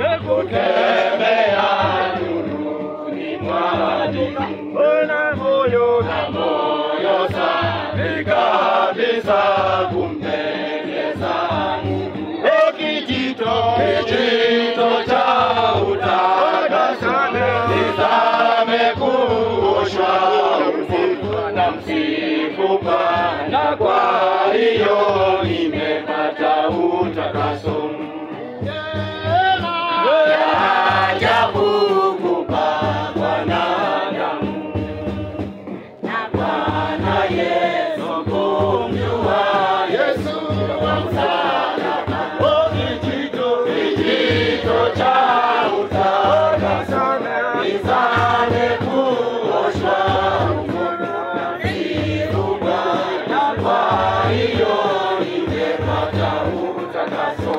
kutembea nuruni mwadilifu. Na moyo safi kabisa kumpendeza Mungu. Kijito cha utakaso nizame kuoshwa na msifu Bwana, kwa hiyo nimepata utakaso. Ajabu kupakwa na damu na Bwana Yesu, kumjua Yesu wa msalaba. Kijito cha utakaso nizame kuoshwa na msifu Bwana, kwa hiyo nimepata utakaso.